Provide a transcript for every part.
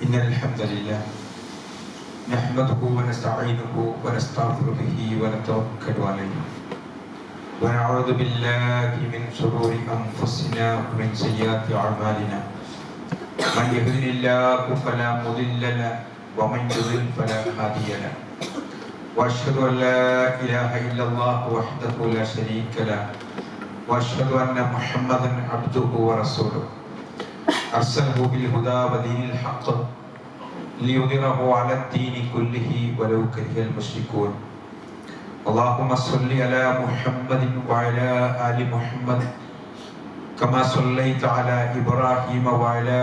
إن الحمد لله نحمده ونستعينه ونستغفر به ونتوكل عليه ونعوذ بالله من شرور أنفسنا ومن سيئات أعمالنا من يهده الله فلا مضل له ومن يضلل فلا هادي له وأشهد أن لا إله إلا الله وحده لا شريك له وأشهد أن محمدا عبده ورسوله أرسله بالهدى ودين الحق ليظهره على الدين كله ولو كره المشركون اللهم صل على محمد وعلى آل محمد كما صليت على إبراهيم وعلى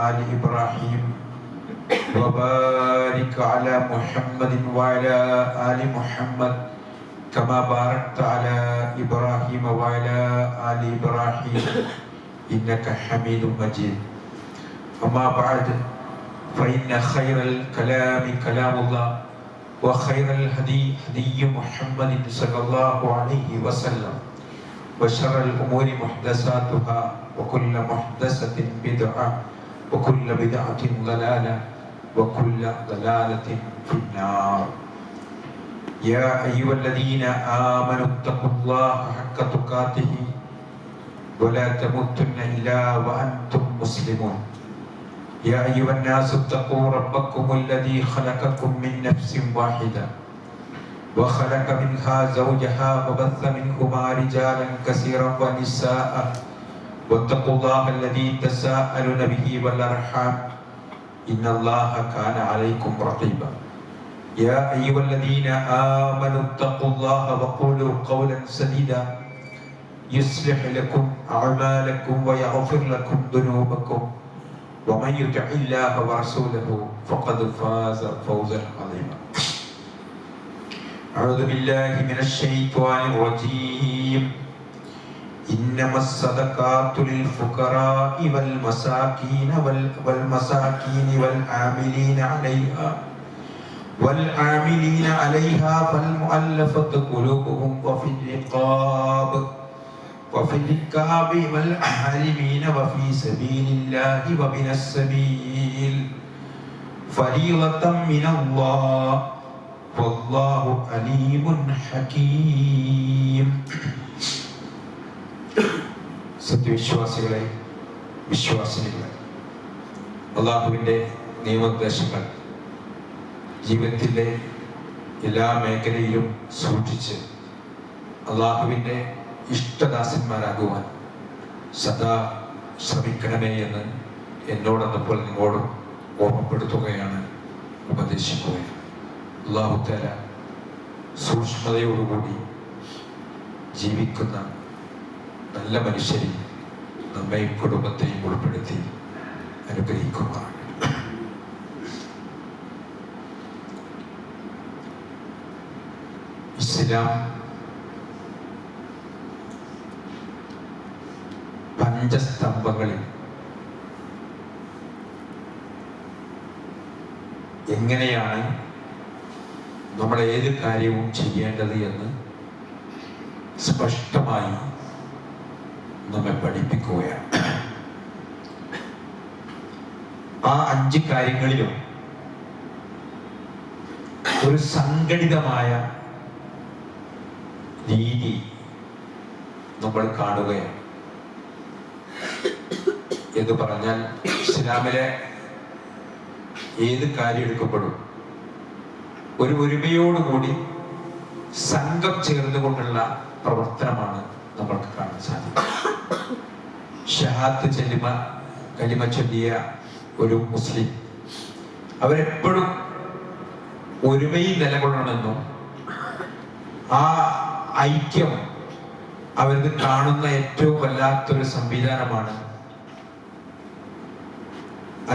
آل إبراهيم وبارك على محمد وعلى آل محمد كما باركت على إبراهيم وعلى آل إبراهيم إنك حميد مجيد أما بعد فإن خير الكلام كلام الله وخير الهدي هدي محمد صلى الله عليه وسلم وشر الأمور محدثاتها وكل محدثة بدعة وكل بدعة ضلالة وكل ضلالة في النار يا أيها الذين آمنوا اتقوا الله حق تقاته ولا تموتن إلا وأنتم مسلمون يا أيها الناس اتقوا ربكم الذي خلقكم من نفس واحدة وخلق منها زوجها وبث منهما رجالا كثيرا ونساء واتقوا الله الذي تساءلون به والأرحام إن الله كان عليكم رقيبا يا أيها الذين آمنوا اتقوا الله وقولوا قولا سديدا يصلح لكم أعمالكم ويغفر لكم ذنوبكم ومن يطع الله ورسوله فقد فاز فوزا عظيما أعوذ بالله من الشيطان الرجيم إنما الصدقات للفقراء والمساكين والعاملين عليها فالمؤلفة قلوبهم وفي الرقاب والعالمين وفي سبيل الله وابن السبيل فريضة من الله والله عليم حكيم. സത്യവിശ്വാസികളെ, വിശ്വാസിനികളെ, അല്ലാഹുവിൻ്റെ നിയമോപദേശങ്ങൾ ജീവിതത്തിൻ്റെ എല്ലാ മേഖലയിലും സൂക്ഷിച്ച് അല്ലാഹുവിൻ്റെ ഇഷ്ടദാസന്മാരാകുവാൻ സദാ ശ്രമിക്കണമേ എന്ന് എന്നോടൊന്നപ്പോൾ നിങ്ങളോടും ഓർമ്മപ്പെടുത്തുകയാണ്, ഉപദേശിക്കുകയാണ്. അല്ലാഹു തആല സൂക്ഷ്മതയോടുകൂടി ജീവിക്കുന്ന നല്ല മനുഷ്യരിൽ നമ്മയും കുടുംബത്തെയും ഉൾപ്പെടുത്തി അനുഗ്രഹിക്കുവാണ്. ഇസ്ലാം പഞ്ചസ്തംഭങ്ങളിൽ എങ്ങനെയാണ് നമ്മൾ ഏത് കാര്യവും ചെയ്യേണ്ടത് എന്ന് സ്പഷ്ടമായി നമ്മെ പഠിപ്പിക്കുകയാണ്. ആ 5 കാര്യങ്ങളിലും ഒരു സംഘടിതമായ രീതി നമ്മൾ കാണുകയാണ്. എന്ന് പറഞ്ഞാൽ ഇസ്ലാമിലെ ഏത് കാര്യം എടുക്കപ്പെടും ഒരു ഒരുമയോടുകൂടി സംഘം ചേർന്നുകൊണ്ടുള്ള പ്രവർത്തനമാണ് നമ്മൾക്ക് കാണാൻ സാധിക്കുന്നത്. ഷഹാദത്ത് കലിമ ചൊല്ലിയ ഒരു മുസ്ലിം അവരെപ്പോഴും ഒരുമയിൽ നിലകൊള്ളണമെന്നും ആ ഐക്യം അവർക്ക് കാണുന്ന ഏറ്റവും വല്ലാത്തൊരു സംവിധാനമാണ്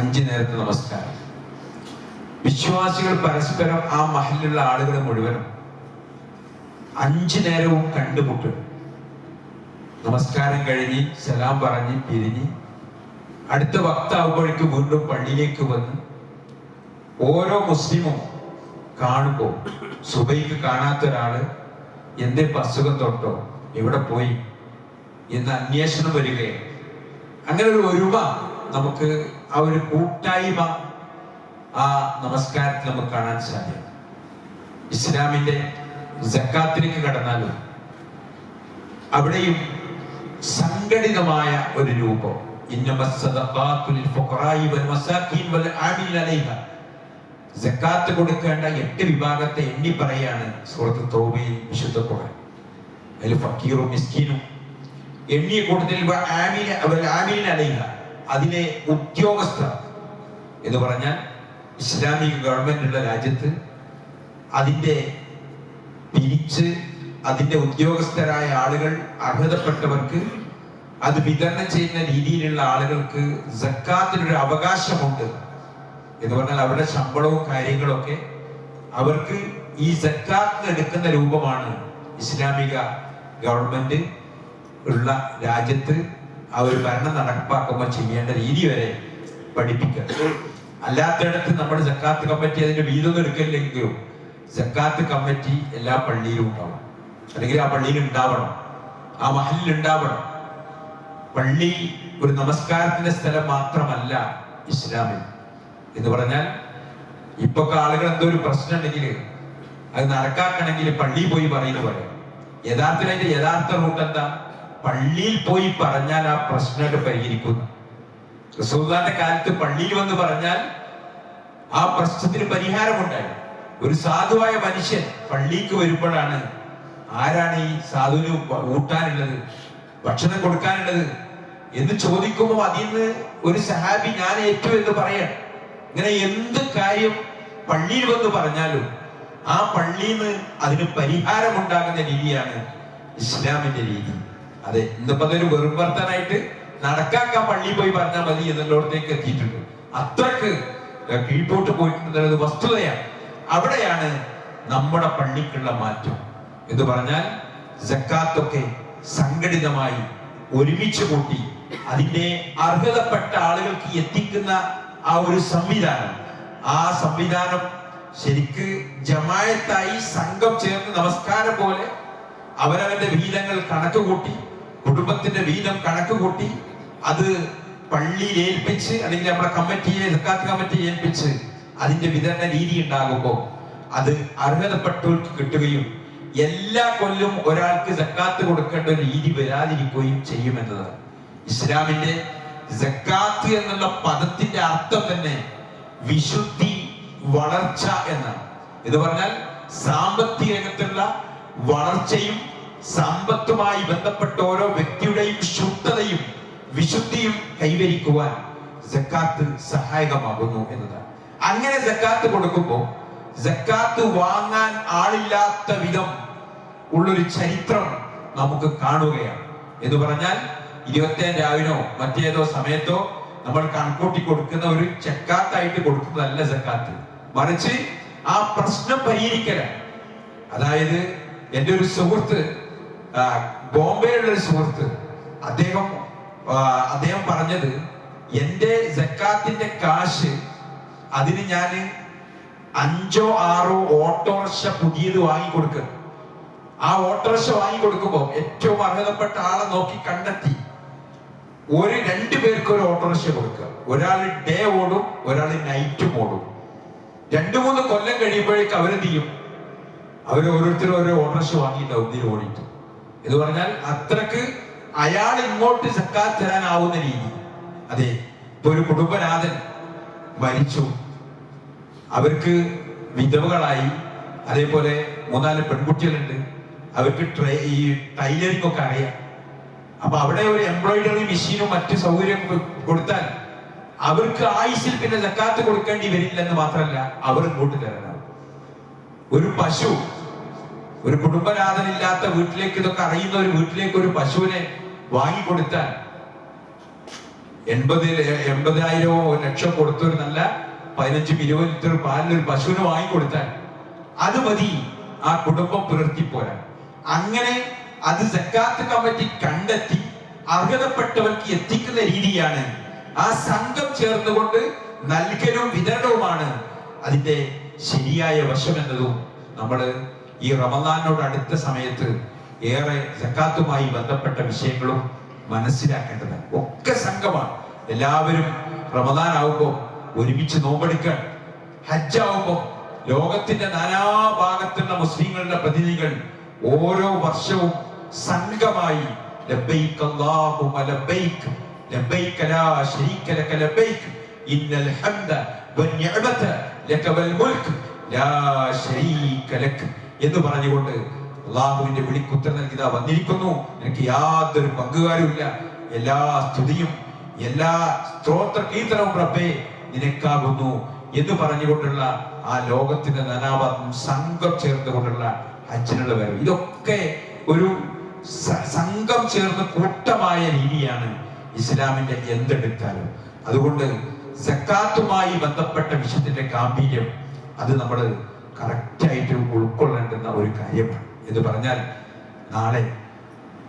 5 നേരത്തെ നമസ്കാരം. വിശ്വാസികൾ പരസ്പരം ആ മഹലിലുള്ള ആളുകൾ മുഴുവനും 5 നേരവും കണ്ടുമുട്ടും. നമസ്കാരം കഴിഞ്ഞ് സലാം പറഞ്ഞ് പിരിഞ്ഞ് അടുത്ത വക്താവുമ്പോഴേക്ക് വീണ്ടും പള്ളിയിലേക്ക് വന്ന് ഓരോ മുസ്ലിമും കാണുമ്പോൾ സുബൈക്ക് കാണാത്ത ഒരാള് എന്തേ അസുഖം തൊട്ടോ എവിടെ പോയി എന്ന് അന്വേഷണം വരികയാണ്. അങ്ങനെ ഒരു ഒരുമ നമുക്ക് ആ ഒരു കൂട്ടായ്മ ആ നമസ്കാരത്തിൽ നമുക്ക് കാണാൻ സാധിക്കും. ഇസ്ലാമിന്റെ സക്കാത്തിലേക്ക് കടന്നാലും അവിടെയും സംഘടിതമായ ഒരു രൂപം. സക്കാത്ത് കൊടുക്കേണ്ട 8 വിഭാഗത്തെ എണ്ണി പറയാണ് സൂറത്ത് തൗബയിൽ വിശുദ്ധ ഖുർആൻ. അതിൽ ഫക്കീറും മിസ്കീനും എണ്ണിയ കൂട്ടത്തിൽ അതിലെ ഉദ്യോഗസ്ഥർ എന്ന് പറഞ്ഞാൽ ഇസ്ലാമിക ഗവൺമെന്റ് ഉള്ള രാജ്യത്ത് അതിന്റെ പിരിച്ച് അതിന്റെ ഉദ്യോഗസ്ഥരായ ആളുകൾ അർഹതപ്പെട്ടവർക്ക് അത് വിതരണം ചെയ്യുന്ന രീതിയിലുള്ള ആളുകൾക്ക് സക്കാത്തിനൊരു അവകാശമുണ്ട് എന്ന് പറഞ്ഞാൽ അവരുടെ ശമ്പളവും കാര്യങ്ങളൊക്കെ അവർക്ക് ഈ സക്കാത്ത് എടുക്കുന്ന രൂപമാണ് ഇസ്ലാമിക ഗവൺമെന്റ് ഉള്ള രാജ്യത്ത് ആ ഒരു ഭരണം നടപ്പാക്കുമ്പോൾ ചെയ്യേണ്ട രീതി വരെ പഠിപ്പിക്കുക. അല്ലാത്തയിടത്ത് നമ്മൾ സക്കാത്ത് കമ്മിറ്റി അതിന്റെ വീതം എടുക്കില്ലെങ്കിലും സക്കാത്ത് കമ്മിറ്റി എല്ലാ പള്ളിയിലും ഉണ്ടാവും, അല്ലെങ്കിൽ ആ പള്ളിയിൽ ഉണ്ടാവണം, ആ മഹലിൽ ഉണ്ടാവണം. പള്ളി ഒരു നമസ്കാരത്തിന്റെ സ്ഥലം മാത്രമല്ല ഇസ്ലാമിൽ എന്ന് പറഞ്ഞാൽ. ഇപ്പൊ ആളുകൾ എന്തോ ഒരു പ്രശ്നം ഉണ്ടെങ്കിൽ അത് നടക്കാക്കണമെങ്കിൽ പള്ളിയിൽ പോയി പറയുന്ന പോലെ. യഥാർത്ഥത്തിൽ അതിന്റെ യഥാർത്ഥ റൂട്ട് എന്താ? പള്ളിയിൽ പോയി പറഞ്ഞാൽ ആ പ്രശ്നമായിട്ട് പരിഹരിക്കുന്നു. റസൂലുള്ളാഹിന്റെ കാലത്ത് പള്ളിയിൽ വന്ന് പറഞ്ഞാൽ ആ പ്രശ്നത്തിന് പരിഹാരമുണ്ടായി. ഒരു സാധുവായ മനുഷ്യൻ പള്ളിക്ക് വരുമ്പോഴാണ് ആരാണ് ഈ സാധുവിന് ഊട്ടാനുള്ളത്, ഭക്ഷണം കൊടുക്കാനുള്ളത് എന്ന് ചോദിക്കുമ്പോൾ അതിൽ നിന്ന് ഒരു സഹാബി ഞാൻ ഏറ്റു എന്ന് പറയാൻ. ഇങ്ങനെ എന്ത് കാര്യം പള്ളിയിൽ വന്ന് പറഞ്ഞാലും ആ പള്ളിയിൽ നിന്ന് അതിന് പരിഹാരമുണ്ടാകുന്ന രീതിയാണ് ഇസ്ലാമിന്റെ രീതി. അതെ, ഇന്നിപ്പോ അതൊരു വെറും വർത്തനായിട്ട് നടക്കാക്കാൻ പള്ളിയിൽ പോയി പറഞ്ഞാൽ മതി എന്നുള്ളടത്തേക്ക് എത്തിയിട്ടുണ്ട്. അത്രക്ക് കീഴ്പോട്ട് പോയിട്ടുണ്ടെന്നുള്ളത് വസ്തുതയാണ്. അവിടെയാണ് നമ്മുടെ പള്ളിക്കുള്ള മാറ്റം എന്ന് പറഞ്ഞാൽ സക്കാത്തൊക്കെ സംഘടിതമായി ഒരുമിച്ച് കൂട്ടി അതിന്റെ അർഹതപ്പെട്ട ആളുകൾക്ക് എത്തിക്കുന്ന ആ ഒരു സംവിധാനം. ആ സംവിധാനം ശരിക്ക് ജമായത്തായി സംഘം ചേർന്ന് നമസ്കാരം പോലെ അവരവന്റെ വീതങ്ങൾ കണക്ക് കൂട്ടി, കുടുംബത്തിന്റെ വീതം കണക്ക് കൂട്ടി അത് പള്ളിയിൽ ഏൽപ്പിച്ച്, അല്ലെങ്കിൽ നമ്മുടെ കമ്മിറ്റിയെ സക്കാത്ത് കമ്മിറ്റിയെ ഏൽപ്പിച്ച് അതിന്റെ വിതരണ രീതി ഉണ്ടാകുമ്പോൾ അത് അർഹതപ്പെട്ടവർക്ക് കിട്ടുകയും എല്ലാ കൊല്ലം ഒരാൾക്ക് സക്കാത്ത് കൊടുക്കേണ്ട ഒരു രീതി വരാതിരിക്കുകയും ചെയ്യുമെന്നതാണ്. ഇസ്ലാമിന്റെ സക്കാത്ത് എന്നുള്ള പദത്തിന്റെ അർത്ഥം തന്നെ വിശുദ്ധി, വളർച്ച എന്നാണ്. ഇത് പറഞ്ഞാൽ സാമ്പത്തിക രംഗത്തുള്ള വളർച്ചയും സമ്പത്തുമായി ബന്ധപ്പെട്ട ഓരോ വ്യക്തിയുടെയും ശുദ്ധതയും വിശുദ്ധിയും കൈവരിക്കുവാൻ സക്കാത്ത് സഹായകമാകുന്നു എന്നതാണ്. അങ്ങനെ സക്കാത്ത് കൊടുക്കുമ്പോൾ സക്കാത്ത് വാങ്ങാൻ ആളില്ലാത്ത വിധം ഉള്ളൊരു ചരിത്രം നമുക്ക് കാണുകയാണ്. എന്ന് പറഞ്ഞാൽ 25 രാവിനോ മറ്റേതോ സമയത്തോ നമ്മൾ കണക്കൂട്ടി കൊടുക്കുന്ന ഒരു ചെക്കാത്തായിട്ട് കൊടുക്കുന്നതല്ല സക്കാത്ത്, മറിച്ച് ആ പ്രശ്നം പരിഹരിക്കലാണ്. അതായത് എൻ്റെ ഒരു സുഹൃത്ത്, ബോംബെയിലുള്ള ഒരു സുഹൃത്ത്, അദ്ദേഹം പറഞ്ഞത്, എൻ്റെ സക്കാത്തിന്റെ കാശ് അതിന് ഞാൻ 5 or 6 ഓട്ടോറിക്ഷ പുതിയത് വാങ്ങിക്കൊടുക്കുക. ആ ഓട്ടോറിക്ഷ വാങ്ങിക്കൊടുക്കുമ്പോൾ ഏറ്റവും അർഹതപ്പെട്ട ആളെ നോക്കി കണ്ടെത്തി 2 പേർക്ക് ഒരു ഓട്ടോറിക്ഷ കൊടുക്കുക. ഒരാൾ ഡേ ഓടും, ഒരാൾ നൈറ്റും ഓടും. 2-3 കൊല്ലം കഴിയുമ്പോഴേക്ക് അവരെന്ത് ചെയ്യും? അവർ ഓരോരുത്തരും ഓരോ ഓട്ടോറിക്ഷ വാങ്ങിയിട്ട് ഒന്നിന് ഓടിയിട്ട്. എന്ന് പറഞ്ഞാൽ അത്രക്ക് അയാൾ ഇങ്ങോട്ട് സക്കാത്ത് തരാനാവുന്ന രീതി. അതെ, ഇപ്പൊ ഒരു കുടുംബനാഥൻ മരിച്ചു, അവർക്ക് വിധവകളായി, അതേപോലെ 3-4 പെൺകുട്ടികളുണ്ട്, അവർക്ക് ഈ ടൈലറിംഗ് ഒക്കെ അറിയാം. അപ്പൊ അവിടെ ഒരു എംബ്രോയിഡറി മെഷീനും മറ്റു സൗകര്യം കൊടുത്താൽ അവർക്ക് ആയുസിൽ പിന്നെ സക്കാത്ത് കൊടുക്കേണ്ടി വരില്ലെന്ന് മാത്രമല്ല, അവർ ഇങ്ങോട്ട് തരാനാവും. ഒരു പശു, ഒരു കുടുംബനാഥനില്ലാത്ത വീട്ടിലേക്ക്, ഇതൊക്കെ അറിയുന്ന ഒരു വീട്ടിലേക്ക് ഒരു പശുവിനെ വാങ്ങിക്കൊടുത്താൽ 80,000 1 ലക്ഷം കൊടുത്തൊരു നല്ല 15-20 ലിറ്റർ പാലിനൊരു പശുവിനെ വാങ്ങിക്കൊടുത്താൽ അത് മതി ആ കുടുംബം പുലർത്തിപ്പോരാൻ. അങ്ങനെ അത് സക്കാത്ത് കമ്മിറ്റി കണ്ടെത്തി അർഹതപ്പെട്ടവർക്ക് എത്തിക്കുന്ന രീതിയാണ്. ആ സംഘം ചേർന്നുകൊണ്ട് നൽകലും വിതരണവുമാണ് അതിന്റെ ശരിയായ വശം എന്നതും നമ്മൾ ഈ റമദാനോട് അടുത്ത സമയത്ത് ഏറെ സക്കാത്തുമായി ബന്ധപ്പെട്ട വിഷയങ്ങളും മനസ്സിലാക്കേണ്ടതാണ്. ഒക്കെ സംഘമാണ്. എല്ലാവരും റമദാൻ ആവുമ്പോൾ ഒരുമിച്ച് നോമ്പെടുക്കാൻ, ഹജ്ജാവുമ്പോൾ ലോകത്തിന്റെ നാനാഭാഗത്തുള്ള മുസ്ലിങ്ങളുടെ പ്രതിനിധികൾ ഓരോ വർഷവും സംഘമായി ലബ്ബൈക് അല്ലാഹുമ്മ ലബ്ബൈക് ലബ്ബൈക് ലാ ശരീക ലക ലബ്ബൈക് ഇന്നൽ ഹംദ വന്നിഅമത ലക വൽ മുൽക് ലാ ശരീക ലക് എന്ന് പറഞ്ഞുകൊണ്ട് അല്ലാഹുവിന്റെ വിളിക്കുത്തരം നൽകിയതാ വന്നിരിക്കുന്നു. എനിക്ക് യാതൊരു പങ്കുകാരുമില്ല. എല്ലാ സ്തുതിയും എല്ലാ സ്തോത്ര കീർത്തനവും റബ്ബേ നിനക്കാകുന്നു എന്ന് പറഞ്ഞുകൊണ്ടുള്ള ആ ലോകത്തിന്റെ നാനാഭാഗം സംഘം ചേർന്നുകൊണ്ടുള്ള ഹജ്ജിനുള്ള വരവ്. ഇതൊക്കെ ഒരു സംഘം ചേർന്ന് കൂട്ടമായ രീതിയാണ് ഇസ്ലാമിന്റെ എന്തെടുത്താലും. അതുകൊണ്ട് സക്കാത്തുമായി ബന്ധപ്പെട്ട വിഷയത്തിന്റെ ഗാംഭീര്യം അത് നമ്മൾ കറക്റ്റായിട്ട് ഉൾക്കൊള്ളേണ്ടുന്ന ഒരു കാര്യമാണ്. എന്ന് പറഞ്ഞാൽ നാളെ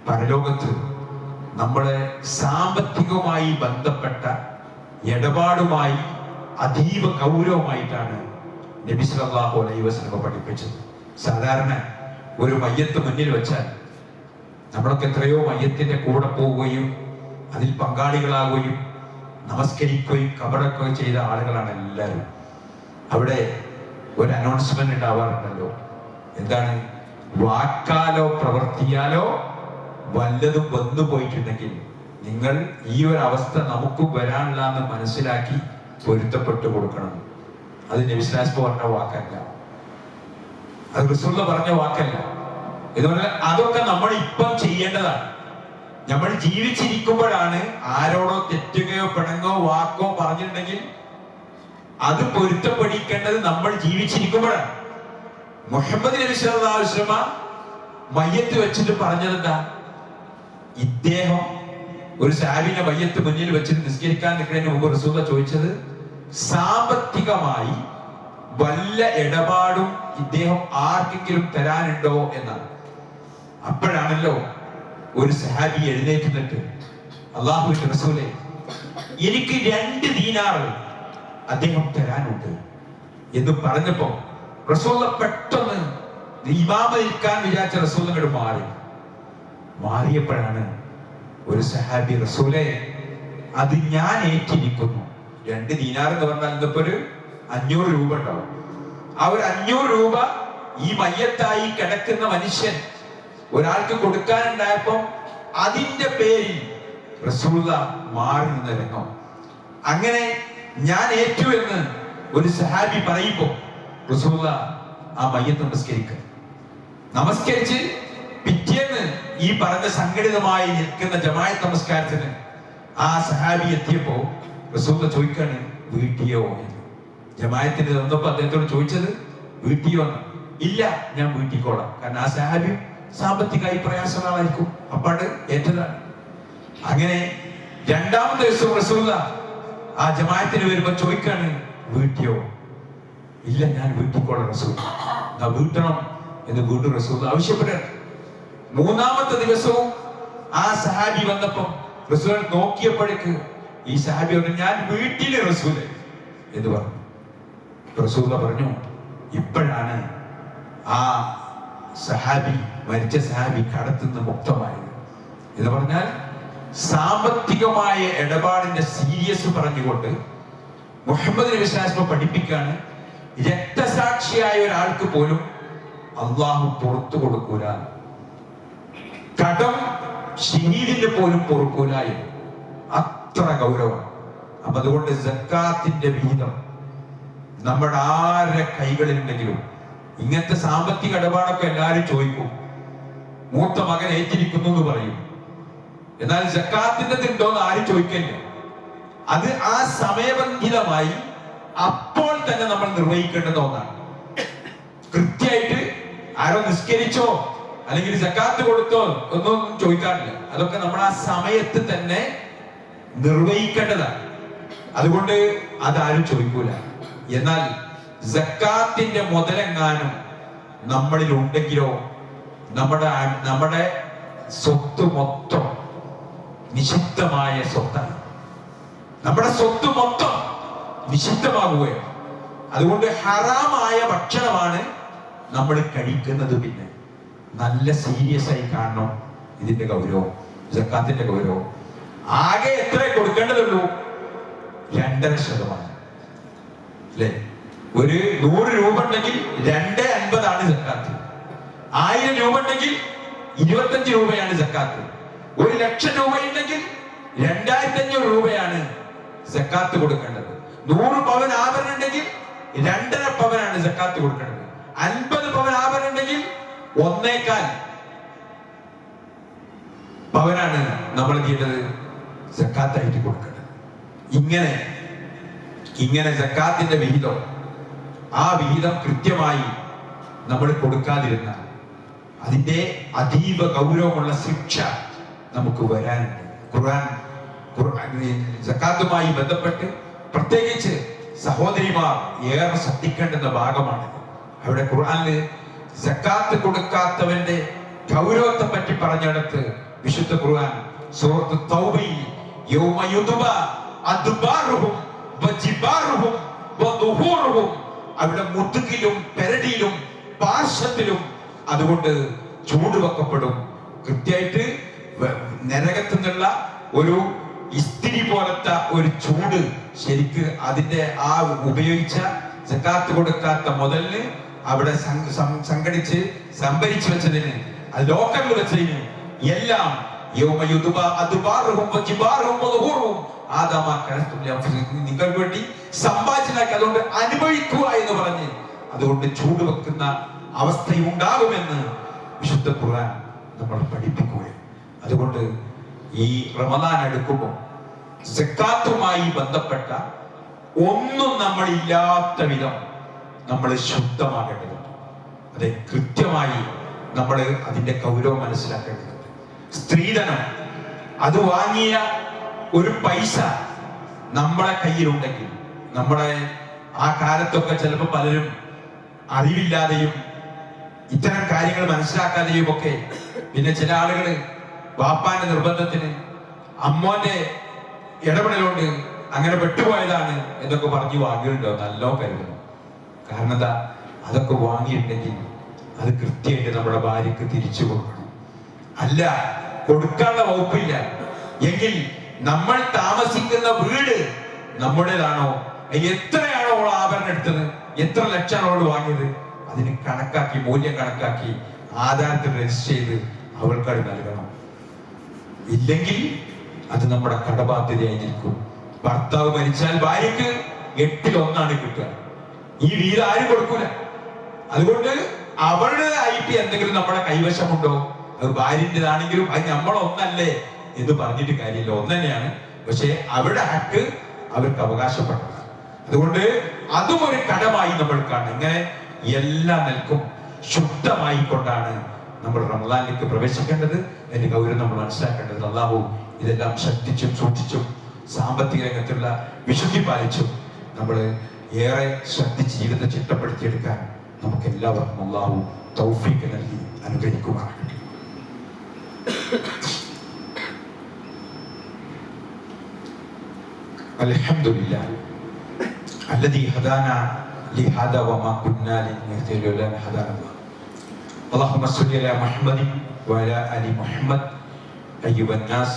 പരലോകത്ത് നമ്മളെ സാമ്പത്തികവുമായി ബന്ധപ്പെട്ട ഇടപാടുമായി അതീവ ഗൗരവമായിട്ടാണ് നബി സല്ലല്ലാഹു അലൈഹി വസല്ലം പഠിപ്പിച്ചത്. സാധാരണ ഒരു മയ്യത്ത് മുന്നിൽ വെച്ചാൽ നമ്മളൊക്കെ എത്രയോ മയ്യത്തിന്റെ കൂടെ പോവുകയും അതിൽ പങ്കാളികളാവുകയും നമസ്കരിക്കുകയും ഖബറൊക്കെ ചെയ്ത ആളുകളാണ് എല്ലാവരും. അവിടെ ഒരു അനൗൺസ്മെന്റ് ഉണ്ടാവാറുണ്ടല്ലോ, എന്താണ്? വാക്കാലോ പ്രവർത്തിയാലോ വല്ലതും വന്നു പോയിട്ടുണ്ടെങ്കിൽ നിങ്ങൾ ഈ ഒരു അവസ്ഥ നമുക്ക് വരാനുള്ള എന്ന് മനസ്സിലാക്കി പൊരുത്തപ്പെട്ടു കൊടുക്കണം. അത് നബി സ്വല്ലല്ലാഹു അലൈഹി വസല്ലം പറഞ്ഞ വാക്കല്ല, അത് റസൂൽ പറഞ്ഞ വാക്കല്ല. ഇതുപോലെ അതൊക്കെ നമ്മൾ ഇപ്പം ചെയ്യേണ്ടതാണ്. നമ്മൾ ജീവിച്ചിരിക്കുമ്പോഴാണ് ആരോടോ തെറ്റുകയോ പിണങ്ങോ വാക്കോ പറഞ്ഞിട്ടുണ്ടെങ്കിൽ അത് പൊരുത്തപ്പെടിക്കേണ്ടത് നമ്മൾ ജീവിച്ചിരിക്കുമ്പോഴാണ്. മുഹമ്മദ് നബി സല്ലല്ലാഹു അലൈഹി വസല്ലം മയ്യത്ത് വെച്ചിട്ട് പറഞ്ഞതെന്താ? ഇദ്ദേഹം ഒരു സഹാബിന്റെ മയ്യത്ത് മുന്നിൽ വെച്ചിട്ട് നിസ്കരിക്കാൻ നിൽക്കുന്നതിന് മുമ്പ് റസൂൽ ചോദിച്ചത് സാമ്പത്തികമായി വല്ല ഇടപാടും ഇദ്ദേഹം ആർക്കെങ്കിലും തരാനുണ്ടോ എന്നാണ്. അപ്പോഴാണല്ലോ ഒരു സഹാബി എഴുന്നേറ്റ് നിന്നിട്ട് അല്ലാഹുവിന്റെ റസൂലേ, എനിക്ക് 2 ദീനാർ അദ്ദേഹം തരാനുണ്ട് എന്ന് പറഞ്ഞപ്പോ റസൂൽ പെട്ടെന്ന് ഇമാമ നിൽക്കാൻ വിചാരിച്ച റസൂൽ അങ്ങോട്ട് മാറിയപ്പോഴാണ് ഒരു സഹാബി റസൂലേ, അത് ഞാൻ ഏറ്റിരിക്കുന്നു. 2 ദീനാർ എന്ന് പറഞ്ഞാൽ ഇന്നിപ്പോ ഒരു 500 രൂപ ഉണ്ടാവും. ആ ഒരു 500 രൂപ ഈ മയ്യത്തായി കിടക്കുന്ന മനുഷ്യൻ ഒരാൾക്ക് കൊടുക്കാനുണ്ടായപ്പോ അതിന്റെ പേരിൽ റസൂല മാറി നിന്നിരുന്നു. അങ്ങനെ ഞാൻ ഏറ്റു എന്ന് ഒരു സഹാബി പറയുമ്പോ റസൂല ആ മയ്യത്ത് നമസ്കരിച്ച് പിറ്റേന്ന് ഈ പറഞ്ഞ സംഘടിതമായി നിൽക്കുന്ന ജമാഅത്ത് നമസ്കാരത്തിന് ആ സഹാബി എത്തിയപ്പോ റസൂല ചോദിക്കാണ്, വീട്ടിയോ എന്ന്. ജമാഅത്തിന് വന്നപ്പോ അദ്ദേഹത്തോട് ചോദിച്ചത് വീട്ടിയോ? ഇല്ല, ഞാൻ വീട്ടിക്കോളാം. കാരണം ആ സഹാബി സാമ്പത്തികമായി പ്രയാസങ്ങളായിരിക്കും, അപ്പാട് ഏറ്റതാണ്. അങ്ങനെ 2ാമത്തെ ദിവസം റസൂല ആ ജമാഅത്തിന് വരുമ്പോ ചോദിക്കാണ്, വീട്ടിയോ? ഇല്ല, ഞാൻ വീട്ടിക്കോളാം റസൂൽ. വീട്ടണം എന്ന് വീണ്ടും റസൂൽ ആവശ്യപ്പെടാണ്. 3ാമത്തെ ദിവസവും ആ സഹാബി വന്നപ്പോ റസൂൽ നോക്കിയപ്പോഴേക്ക് ഈ സഹാബി പറഞ്ഞു, ഞാൻ വീട്ടിലെ റസൂല് എന്ന് പറഞ്ഞു. റസൂൽ പറഞ്ഞു, ഇപ്പോഴാണ് ആ സഹാബി, മരിച്ച സഹാബി കടത്തുനിന്ന് മുക്തമായത് എന്ന് പറഞ്ഞാൽ സാമ്പത്തികമായ ഇടപാടിന്റെ സീരിയസ് പറഞ്ഞുകൊണ്ട് മുഹമ്മദ് നബി സ്വല്ലല്ലാഹു അലൈഹി വസല്ലം പഠിപ്പിക്കാണ്, രക്തസാക്ഷിയായ ഒരാൾക്ക് പോലും അള്ളാഹു പുറത്തു കൊടുക്കൂല, കടം ഷഹീദിന്റെ പോലും പൊറുക്കൂല എന്ന്. അത്ര ഗൗരവമാണ്. അപ്പൊ അതുകൊണ്ട് സക്കാത്തിന്റെ വിഹിതം നമ്മുടെ ആരുടെ കൈകളിലുണ്ടെങ്കിലും, ഇങ്ങനത്തെ സാമ്പത്തിക ഇടപാടൊക്കെ എല്ലാവരും ചോദിക്കും, മൂത്ത മകൻ ഏറ്റിരിക്കുന്നു എന്ന് പറയും. എന്നാൽ സക്കാത്തിന്റെ ഉണ്ടോന്ന് ആരും ചോദിക്കില്ല. അത് ആ സമയബന്ധിതമായി അപ്പോൾ തന്നെ നമ്മൾ നിർവഹിക്കേണ്ടുന്ന ഒന്നാണ്. കൃത്യമായിട്ട് ആരോ നിസ്കരിച്ചോ അല്ലെങ്കിൽ സക്കാത്ത് കൊടുത്തോ ഒന്നും ചോദിക്കാറില്ല. അതൊക്കെ നമ്മൾ ആ സമയത്ത് തന്നെ നിർവഹിക്കേണ്ടതാണ്. അതുകൊണ്ട് അതാരും ചോദിക്കൂല. എന്നാൽ സക്കാത്തിന്റെ മുതലെങ്ങാനും നമ്മളിൽ ഉണ്ടെങ്കിലോ നമ്മുടെ സ്വത്ത് മൊത്തം നിഷിദ്ധമായ സ്വത്താണ്. നമ്മുടെ സ്വത്ത് മൊത്തം നിഷിദ്ധമാകുകയാണ്. അതുകൊണ്ട് ഹറാമായ ഭക്ഷണമാണ് നമ്മൾ കഴിക്കുന്നത്. പിന്നെ നല്ല സീരിയസ് ആയി കാണണം ഇതിന്റെ ഗൗരവം, സക്കാത്തിന്റെ ഗൗരവം. ആകെ എത്ര കൊടുക്കേണ്ടതുള്ളൂ? 2.5%. അല്ലേ? ഒരു 100 രൂപ ഉണ്ടെങ്കിൽ 2.50 സക്കാത്ത്. 1000 രൂപ ഉണ്ടെങ്കിൽ 25 രൂപയാണ് സക്കാത്ത്. 1,00,000 രൂപ ഉണ്ടെങ്കിൽ 2500 രൂപയാണ് സക്കാത്ത് കൊടുക്കേണ്ടത്. 100 പവൻ ആഭരണം ഉണ്ടെങ്കിൽ 2.5 പവനാണ് സക്കാത്ത് കൊടുക്കേണ്ടത്. 50 പവൻ ആഭരണം ഉണ്ടെങ്കിൽ 1.25 പവനാണ് നമ്മൾ ചെയ്യേണ്ടത് സക്കാത്തായിട്ട് കൊടുക്കേണ്ടത്. ഇങ്ങനെ സക്കാത്തിന്റെ വിഹിതം, ആ വിഹിതം കൃത്യമായി നമ്മൾ കൊടുക്കാതിരുന്നാൽ അതിന്റെ അതീവ ഗൗരവമുള്ള ശിക്ഷ നമുക്ക് വരാനുണ്ട്. ഖുർആൻ സക്കാത്തുമായി ബന്ധപ്പെട്ട് പ്രത്യേകിച്ച് സഹോദരിമാർ ഏറെ ശ്രദ്ധിക്കേണ്ടുന്ന ഭാഗമാണ്. അവിടെ ഖുർആനിൽ സക്കാത്ത് കൊടുക്കാത്തവന്റെ ഗൗരവത്തെ പറ്റി പറഞ്ഞെടുത്ത് വിശുദ്ധ ഖുർആൻ സൂറത്ത് തൗബയിൽ യൗമ യുദ്ബ അദ്ബാറുഹും വജിബാറുഹും വദുഹൂറുഹും, അവിടെ മുതുകിലും പെരടിയിലും പാർശ്വത്തിലും അതുകൊണ്ട് ചൂട് വെക്കപ്പെടും. കൃത്യമായിട്ട് നരകത്തു നിന്നുള്ള ഒരു ഇസ്തിരി പോലത്തെ ഒരു ചൂട് ശരിക്ക് അതിന്റെ ആ ഉപയോഗിച്ച സക്കാത്ത് കൊടുക്കാത്ത മുതലിന് അവിടെ സംഘടിച്ച് സംഭരിച്ചു വെച്ചതിന്, അത് ലോക്കറിൽ വെച്ചതിന് എല്ലാം നിങ്ങൾക്ക് വേണ്ടി സമ്പാദിച്ചതാക്കി അതുകൊണ്ട് അനുഭവിക്കുക എന്ന് പറഞ്ഞ് അതുകൊണ്ട് ചൂട് വെക്കുന്ന അവസ്ഥയുണ്ടാകുമെന്ന് വിശുദ്ധ ഖുർആൻ നമ്മൾ പഠിപ്പിക്കുകയാണ്. അതുകൊണ്ട് ഈ റമദാൻ എടുക്കുമ്പോൾ സക്കാത്തുമായി ബന്ധപ്പെട്ട ഒന്നും നമ്മൾ ഇല്ലാത്ത വിധം നമ്മൾ ശുദ്ധമാകേണ്ടതുണ്ട്. അതെ, കൃത്യമായി നമ്മൾ അതിന്റെ ഗൗരവം മനസ്സിലാക്കേണ്ടതുണ്ട്. സ്ത്രീധനം അത് വാങ്ങിയ ഒരു പൈസ നമ്മളെ കയ്യിലുണ്ടെങ്കിൽ, നമ്മളെ ആ കാലത്തൊക്കെ ചിലപ്പോൾ പലരും അറിവില്ലാതെയും ഇത്തരം കാര്യങ്ങൾ മനസ്സിലാക്കാതെയും ഒക്കെ, പിന്നെ ചില ആളുകള് വാപ്പാന്റെ നിർബന്ധത്തിന് അമ്മോന്റെ ഇടപെടലുകൊണ്ട് അങ്ങനെ പെട്ടുപോയതാണ് എന്നൊക്കെ പറഞ്ഞു വാങ്ങിയിട്ടുണ്ടോ? നല്ലോ കരുതണം. കാരണം എന്താ, അതൊക്കെ വാങ്ങിയിട്ടുണ്ടെങ്കിൽ അത് കൃത്യമായിട്ട് നമ്മുടെ ഭാര്യക്ക് തിരിച്ചു കൊടുക്കണം. അല്ല, കൊടുക്കാനുള്ള വകുപ്പില്ല എങ്കിൽ നമ്മൾ താമസിക്കുന്ന വീട് നമ്മുടേതാണോ, എത്രയാണോ അവൾ ആഭരണം എടുത്തത്, എത്ര ലക്ഷമാണ് അവൾ വാങ്ങിയത്, അതിന് കണക്കാക്കി, മൂല്യം കണക്കാക്കി ആധാരത്തിൽ രജിസ്റ്റർ ചെയ്ത് അവൾക്കത് നൽകണം. ഇല്ലെങ്കിൽ അത് നമ്മുടെ കടബാധ്യതയായി നിൽക്കും. ഭർത്താവ് മരിച്ചാൽ ഭാര്യക്ക് 8/1 കിട്ടുക. ഈ വീട് ആരും കൊടുക്കൂല. അതുകൊണ്ട് അവളുടേതായിട്ട് എന്തെങ്കിലും നമ്മുടെ കൈവശമുണ്ടോ, അത് ഭാര്യൻ്റെതാണെങ്കിലും അത് നമ്മളൊന്നല്ലേ എന്ന് പറഞ്ഞിട്ട് കാര്യമില്ല, ഒന്ന് തന്നെയാണ്. പക്ഷെ അവരുടെ ഹക്ക് അവർക്ക് അവകാശപ്പെട്ടത്. അതുകൊണ്ട് അതും ഒരു കടമായി നമ്മൾ കാണും. ഇങ്ങനെ എല്ലാ നിൽക്കും ശുദ്ധമായി കൊണ്ടാണ് നമ്മൾ റമദാനിലേക്ക് പ്രവേശിക്കേണ്ടത്. അതിന്റെ ഗൗരവം നമ്മൾ മനസ്സിലാക്കേണ്ടത്. അല്ലാഹു ഇതെല്ലാം ശ്രദ്ധിച്ചും സൂക്ഷിച്ചും സാമ്പത്തിക രംഗത്തുള്ള വിശുദ്ധി പാലിച്ചും നമ്മൾ ഏറെ ശ്രദ്ധിച്ച് ജീവിതത്തെ ചിട്ടപ്പെടുത്തിയെടുക്കാൻ നമുക്ക് എല്ലാവർക്കും അല്ലാഹു തൗഫീഖ് നൽകി അനുഗ്രഹിക്കുമാറാകട്ടെ. അൽഹംദുലില്ലാഹ് الذي هدانا لهذا وما كنا لنهتدي لولا أن هدانا الله. اللهم صل على محمد وعلى آل محمد. أيها الناس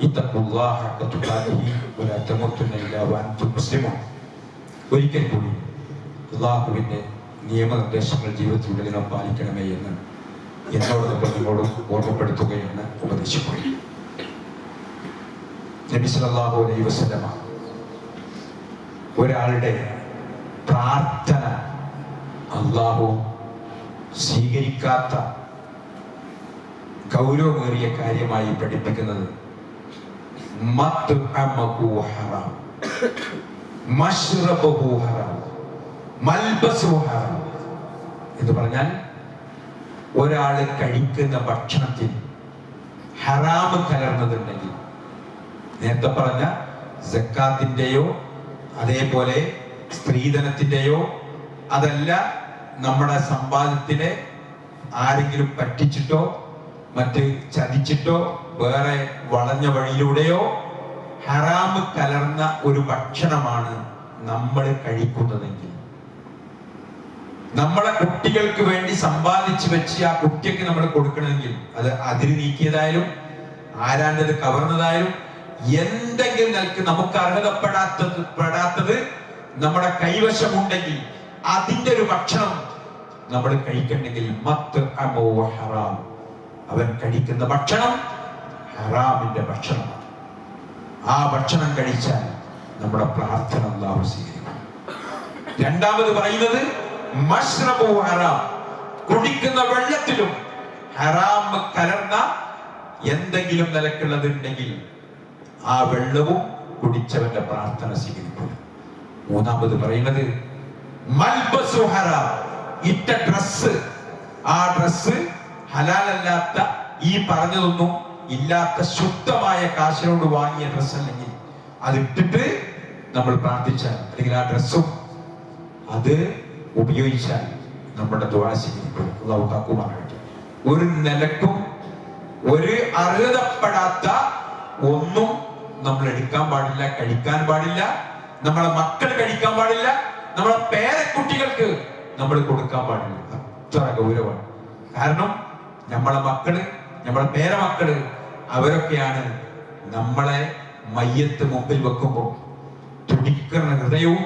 اتقوا الله حق تقاته ولا تموتن إلا وأنتم مسلمون. ഒരിക്കൽ കൂടി അല്ലാഹുവിന്റെ നിയമനിർദ്ദേശങ്ങൾ ജീവിതത്തിലുള്ളതിനെ പാലിക്കണമേ എന്ന് എന്നോടൊപ്പം നിങ്ങളോടും ഓർമ്മപ്പെടുത്തുകയാണ്, ഉപദേശിക്കുകയാണ്. നബി സല്ലല്ലാഹു അലൈഹി വസല്ലമ ഒരാളുടെ പ്രാർത്ഥന അല്ലാഹു സ്വീകരിക്കാത്ത ഗൗരവമേറിയ കാര്യമായി പഠിപ്പിക്കുന്നത് മത്അമഹു ഹറാം, മശ്റബഹു ഹറാം, മൽബസുഹു ഹറാം എന്ന് പറഞ്ഞാൽ ഒരാൾ കഴിക്കുന്ന ഭക്ഷണത്തിൽ ഹറാം കലർന്നതുണ്ടെങ്കിൽ, നേരത്തെ പറഞ്ഞ സക്കാത്തിന്റെയോ അതേപോലെ സ്ത്രീധനത്തിന്റെയോ അതല്ല നമ്മുടെ സമ്പാദ്യത്തിനെ ആരെങ്കിലും പറ്റിച്ചിട്ടോ മറ്റ് ചതിച്ചിട്ടോ വേറെ വളഞ്ഞ വഴിയിലൂടെയോ ഹറാം കലർന്ന ഒരു ഭക്ഷണമാണ് നമ്മൾ കഴിക്കുന്നതെങ്കിൽ, നമ്മളെ കുട്ടികൾക്ക് വേണ്ടി സമ്പാദിച്ചു വെച്ച് ആ കുട്ടിക്ക് നമ്മൾ കൊടുക്കണമെങ്കിൽ, അത് അതിര് നീക്കിയതായാലും ആരാണ്ടത് കവർന്നതായാലും എന്തെങ്കിലും നിലക്ക് നമുക്ക് അർഹതപ്പെടാത്തത് നമ്മുടെ കൈവശമുണ്ടെങ്കിൽ അതിന്റെ ഒരു ഭക്ഷണം നമ്മൾ കഴിക്കണമെങ്കിൽ ഹറാം, അവൻ കഴിക്കുന്ന ഭക്ഷണം ഹറാമിന്റെ ഭക്ഷണമാണ്. ആ ഭക്ഷണം കഴിച്ചാൽ നമ്മുടെ പ്രാർത്ഥന അല്ലാഹു സ്വീകരിക്കും. രണ്ടാമത് പറയുന്നത് മശ്റബു ഹറാം, കുടിക്കുന്ന വെള്ളത്തിലും ഹറാം കലർന്ന എന്തെങ്കിലും നിലക്കുള്ളതുണ്ടെങ്കിൽ ആ വെള്ളവും കുടിച്ചവന്റെ പ്രാർത്ഥന സ്വീകരിക്കും. മൂന്നാമത് പറയുന്നത് മൽബസു ഹറാം, ഇട്ട ഡ്രസ്, ആ ഡ്രസ് ഹലാലല്ലാത്ത, ഈ പറഞ്ഞതൊന്നും ഇല്ലാത്ത ശുദ്ധമായ കാശിനോട് വാങ്ങിയ ഡ്രസ് അല്ലെങ്കിൽ അത് ഇട്ടിട്ട് നമ്മൾ പ്രാർത്ഥിച്ചാൽ, അല്ലെങ്കിൽ ആ ഡ്രസ്സും അത് ഉപയോഗിച്ചാൽ നമ്മുടെ ദുആ സ്വീകരിക്കും. അല്ലാഹു കാക്കുമാറാകട്ടെ. ഒരു നിലക്കും ഒരു അർഹതപ്പെടാത്ത ഒന്നും നമ്മൾ എടുക്കാൻ പാടില്ല, കഴിക്കാൻ പാടില്ല, നമ്മളെ മക്കൾ കഴിക്കാൻ പാടില്ല, നമ്മളെ പേരക്കുട്ടികൾക്ക് നമ്മൾ കൊടുക്കാൻ പാടില്ല. അത്ര ഗൗരവമാണ്. കാരണം നമ്മളെ മക്കള്, നമ്മളെ പേരമക്കള്, അവരൊക്കെയാണ് നമ്മളെ മയ്യത്ത് മുമ്പിൽ വെക്കുമ്പോൾ തുടിക്കുന്ന ഹൃദയവും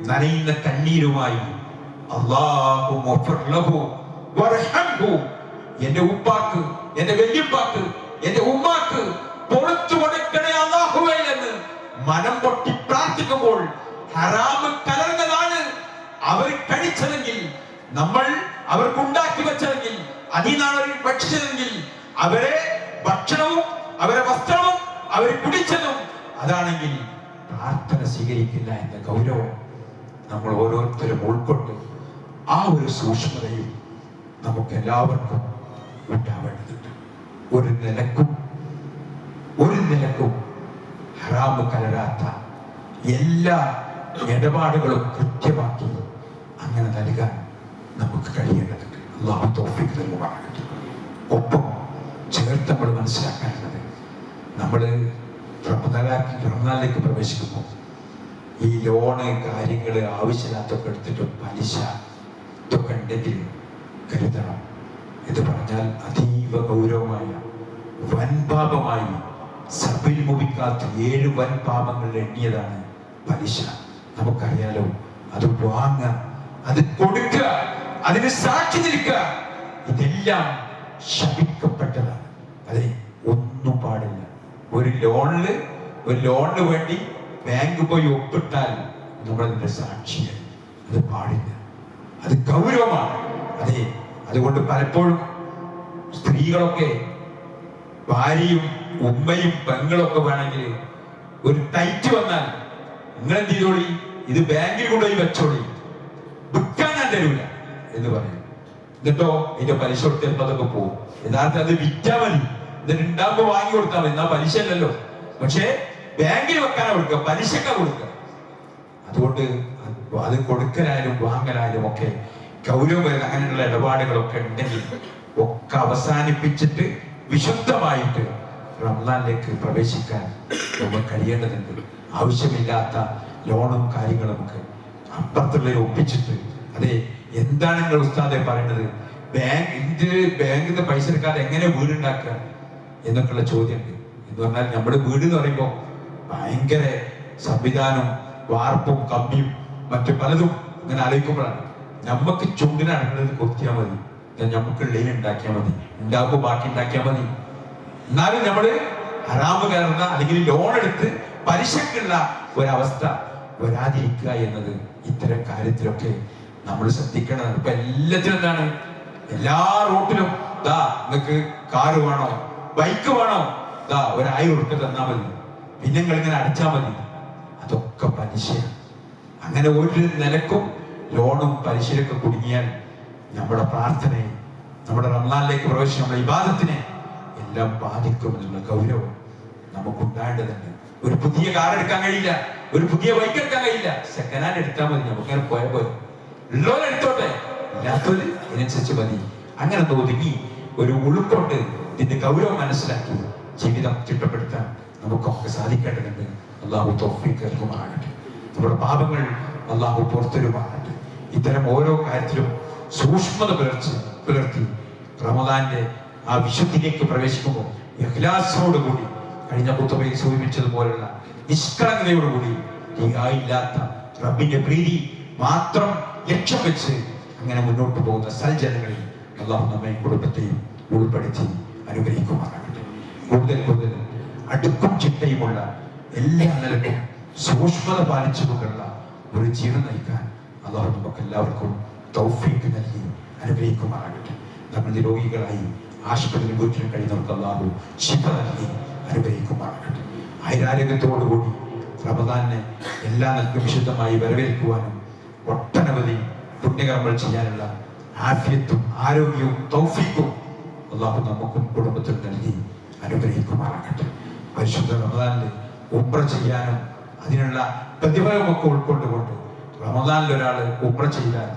നനയുന്ന കണ്ണീരുമായി അല്ലാഹു ഗഫർ ലഹു വർഹംഹു, എന്റെ ഉപ്പാക്ക്, എന്റെ വല്യപ്പാക്ക്, എന്റെ ഉമ്മാക്ക് പുറത്തു കൊടുക്കണേ അല്ലാഹുവേ എന്ന് മനം പൊട്ടി പ്രാർത്ഥിക്കുമ്പോൾ ഹറാം കലർന്നതാണ് അവർ കഴിച്ചതെങ്കിൽ, നമ്മൾ അവർക്ക് ഉണ്ടാക്കി വെച്ചതെങ്കിൽ, അതിനാണ് അവർ ഭക്ഷിച്ചതെങ്കിൽ, അവരെ ഭക്ഷണവും അവരെ വസ്ത്രവും അവർ കുടിച്ചതും അതാണെങ്കിൽ പ്രാർത്ഥന സ്വീകരിക്കില്ല എന്ന ഗൗരവം നമ്മൾ ഓരോരുത്തരും ഉൾക്കൊണ്ട് ആ ഒരു സൂക്ഷ്മതയും നമുക്ക് എല്ലാവർക്കും ഉണ്ടാവേണ്ടതുണ്ട്. ഒരു നിലക്കും ഹറാമ് കലരാത്ത എല്ലാ ഇടപാടുകളും കൃത്യമാക്കി അങ്ങനെ നൽകാൻ നമുക്ക് കഴിയേണ്ടതുണ്ട്. അല്ലാഹു തൗഫീഖ് നൽകുമാറാകട്ടെ. ഒപ്പം ചേർത്ത് നമ്മൾ മനസ്സിലാക്കാനുള്ളത്, നമ്മൾ റമദാനിലേക്ക് പ്രവേശിക്കുമ്പോൾ ഈ ലോണ് കാര്യങ്ങൾ ആവശ്യമില്ലാത്തൊക്കെ എടുത്തിട്ട് പലിശ ഇതൊക്കെ ഉണ്ടെങ്കിൽ കരുതണം. ഇത് പറഞ്ഞാൽ അതീവ ഗൗരവമായ വൻപാപമായി സഭയിൽ മുപിക്കാത്ത 7 വൻപാപങ്ങളിൽ എണ്ണിയതാണ് പലിശ. നമുക്കറിയാലോ, അത് വാങ്ങുക, അത് കൊടുക്കുക, അതിന് സാക്ഷി നിൽക്കുക, ഇതെല്ലാം ശപിക്കപ്പെട്ടതാണ്. അതെ, ഒന്നും പാടില്ല. ഒരു ലോണിന് വേണ്ടി ബാങ്ക് പോയി ഒപ്പിട്ടാൽ നമ്മളതിന്റെ സാക്ഷിയായി, അത് പാടില്ല, അത് ഗൗരവമാണ്. അതെ, അതുകൊണ്ട് പലപ്പോഴും സ്ത്രീകളൊക്കെ ഭാര്യയും ഉമ്മയും പെങ്ങളൊക്കെ വേണമെങ്കിൽ ഒരു ടൈറ്റ് വന്നാൽ നിങ്ങൾ എന്ത് ചെയ്തോളി, ഇത് ബാങ്കിൽ കൊണ്ടുപോയി വെച്ചോളി, വിൽക്കാൻ ഞാൻ തരൂല എന്ന് പറയും. എന്നിട്ടോ ഇതിന്റെ പലിശ കൊടുത്തപ്പോൾ അതൊക്കെ പോകും. യഥാർത്ഥം അത് വിറ്റാ മതി, എന്നിട്ട് ഉണ്ടാകുമ്പോ വാങ്ങി കൊടുത്താൽ മതി, എന്നാ പലിശ അല്ലല്ലോ. പക്ഷേ ബാങ്കിൽ വെക്കാനാ കൊടുക്കുക, പലിശക്ക കൊടുക്കുക. അതുകൊണ്ട് അത് കൊടുക്കലായാലും വാങ്ങലായാലും ഒക്കെ ഗൗരവം വരുന്ന അങ്ങനെയുള്ള ഇടപാടുകളൊക്കെ ഉണ്ടെങ്കിൽ ഒക്കെ അവസാനിപ്പിച്ചിട്ട് വിശുദ്ധമായിട്ട് റമദാനിലേക്ക് പ്രവേശിക്കാൻ നമ്മൾ കഴിയേണ്ടതുണ്ട്. ആവശ്യമില്ലാത്ത ലോണും കാര്യങ്ങളും ഒക്കെ അപ്പുറത്തുള്ള ഒപ്പിച്ചിട്ട്, അതെ, എന്താണ് നിങ്ങൾ ഉസ്താദെ പറയുന്നത്, ബാങ്കിൽ നിന്ന് പൈസ എടുക്കാതെ എങ്ങനെ വീടുണ്ടാക്കുക എന്നൊക്കെയുള്ള ചോദ്യമുണ്ട്. എന്ന് പറഞ്ഞാൽ നമ്മുടെ വീട് എന്ന് പറയുമ്പോൾ ഭയങ്കര സംവിധാനം, വാർപ്പും കമ്പിയും മറ്റു പലതും ഇങ്ങനെ ആലോചിക്കുമ്പോഴാണ് നമുക്ക് ചുണ്ടിനടക്കുന്നത് കൊത്തിയാൽ മതി, നമുക്ക് ഉള്ളിൽ ഉണ്ടാക്കിയാൽ മതി, ഉണ്ടാക്കുമ്പോൾ ബാക്കി ഉണ്ടാക്കിയാൽ മതി. എന്നാലും നമ്മള് ഹറാമ് കയറുന്ന അല്ലെങ്കിൽ ലോൺ എടുത്ത് പലിശക്കുള്ള ഒരവസ്ഥ വരാതിരിക്കുക എന്നത് ഇത്തരം കാര്യത്തിലൊക്കെ നമ്മൾ ശ്രദ്ധിക്കണം. ഇപ്പൊ എല്ലാത്തിനും എന്താണ്, എല്ലാ റൂട്ടിലും ദാ നിങ്ങൾക്ക് കാറ് വേണോ ബൈക്ക് വേണോ, ദാ 1000 ഉറുപ്പിക തന്നാ മതി, പിന്നെ നിങ്ങൾ ഇങ്ങനെ അടച്ചാൽ മതി. അതൊക്കെ പലിശയാണ്. അങ്ങനെ ഒരു നിലക്കും ലോണും പലിശയിലൊക്കെ കുടുങ്ങിയാൽ നമ്മുടെ പ്രാർത്ഥനയെ, നമ്മുടെ റമദാനിലേക്ക് പ്രവേശിച്ച നമ്മുടെ ഇബാദത്തിനെ എല്ലാം ബാധിക്കുമെന്നുള്ള ഗൗരവം നമുക്കുണ്ടാകേണ്ടതുണ്ട്. ഒരു പുതിയ കാർ എടുക്കാൻ കഴിയില്ല, ഒരു പുതിയ ബൈക്ക് എടുക്കാൻ കഴിയില്ല, സെക്കൻഡ് ഹാൻഡ് എടുത്താൽ മതി, നമുക്കങ്ങനെ പോയാൽ പോലെ. ഉള്ളവരെ എടുത്തോട്ടെ, ഇല്ലാത്തവര് ഇതിനനുസരിച്ച് മതി. അങ്ങനെ ഒതുങ്ങി ഒരു ഉൾക്കൊണ്ട് ഇതിന്റെ ഗൗരവം മനസ്സിലാക്കി ജീവിതം ചിട്ടപ്പെടുത്താൻ നമുക്കൊക്കെ സാധിക്കേണ്ടതുണ്ട്. അല്ലാഹു തൗഫീഖ് നൽകുമാറാകട്ടെ. നമ്മുടെ പാപങ്ങൾ അല്ലാഹു പുറത്തെരുമാകട്ടെ. ഇത്തരം ഓരോ കാര്യത്തിലും സൂക്ഷ്മത പുലർത്തി റമദാന്റെ ആ വിശുദ്ധിയിലേക്ക് പ്രവേശിക്കുമ്പോൾ ഇഖ്ലാസോടുകൂടി, കഴിഞ്ഞ ഖുതുബയിൽ സൂചിപ്പിച്ചതുപോലുള്ള നിഷ്കളങ്കതയോടുകൂടി ഇല്ലാത്ത റബ്ബിന്റെ പ്രീതി മാത്രം ലക്ഷ്യം വെച്ച് അങ്ങനെ മുന്നോട്ട് പോകുന്ന സൽജനങ്ങളിൽ അള്ളാഹു നമ്മെ കുടുംബത്തെയും ഉൾപ്പെടുത്തി അനുഗ്രഹിക്കുമാറാകട്ടെ. കൂടുതൽ കൂടുതൽ അടുക്കും ചിട്ടയുമുള്ള എല്ലാ നിലക്കും സൂക്ഷ്മത പാലിച്ചുകൊണ്ടുള്ള ഒരു ജീവിതം നയിക്കാൻ അള്ളാഹു നമുക്ക് എല്ലാവർക്കും തൗഫീഖ് നൽകി അനുഗ്രഹിക്കുമാറാകട്ടെ. നമ്മൾ രോഗികളായി ആശുപത്രി വീട്ടിൽ കഴിയുന്നവർക്ക് അള്ളാഹു ശിഫ നൽകി അനുഗ്രഹിക്കുമാറാകട്ടെ. ആരോഗ്യത്തോടുകൂടി റമദാനെ എല്ലാ നിലക്കും വിശുദ്ധമായി വരവേൽക്കുവാനും ഒട്ടനവധി പുണ്യകർമ്മങ്ങൾ ചെയ്യാനുള്ള ആഫിയത്തും ആരോഗ്യവും തൗഫീഖും അള്ളാഹു നമുക്കും കുടുംബത്തിൽ നൽകി അനുഗ്രഹിക്കുമാറാകട്ടെ. പരിശുദ്ധ റമദാനിൽ ഉംറ ചെയ്യാനും അതിനുള്ള പ്രതിഫലമൊക്കെ ഉൾക്കൊണ്ടുകൊണ്ട് റമദാനിൽ ഒരാൾ ഉംറ ചെയ്താൽ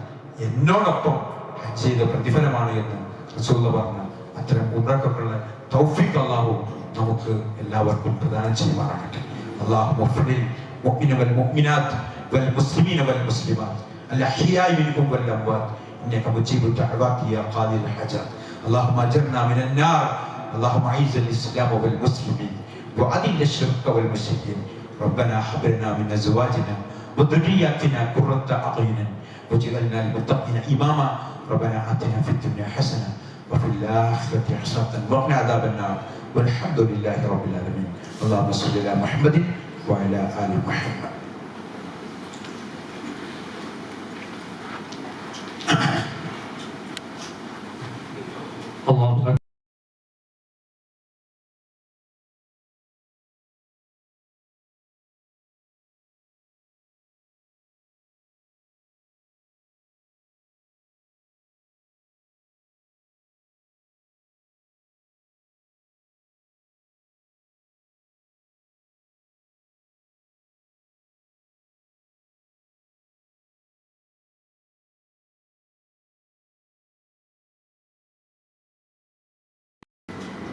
എന്നോടൊപ്പം ഹജ്ജ് ചെയ്ത പ്രതിഫലമാണ് എന്ന് റസൂലുള്ളാഹി പറഞ്ഞ അത്തരം ഉംറക്കൊക്കെയുള്ള തൗഫീഖ് അള്ളാഹു നമുക്ക് എല്ലാവർക്കും പ്രദാനം ചെയ്യുമാറാകട്ടെ. അല്ലാഹു മുഫ്ലിൽ മുഅ്മിന വൽ മുഅ്മിനാത്ത് വൽ മുസ്ലിമീന വൽ മുസ്ലിമാത്ത് الأحياء منكم والأموات إنك مجيب الدعوات يا قاضي الحاجات اللهم أجرنا من النار اللهم أعز الإسلام والمسلمين وأذل الشرك والمشركين ربنا هب لنا من أزواجنا وذرياتنا قرة أعين واجعلنا للمتقين إماما ربنا آتنا في الدنيا حسنة وفي الآخرة حسنة وقنا عذاب النار والحمد لله رب العالمين اللهم صل على محمد وعلى آل محمد.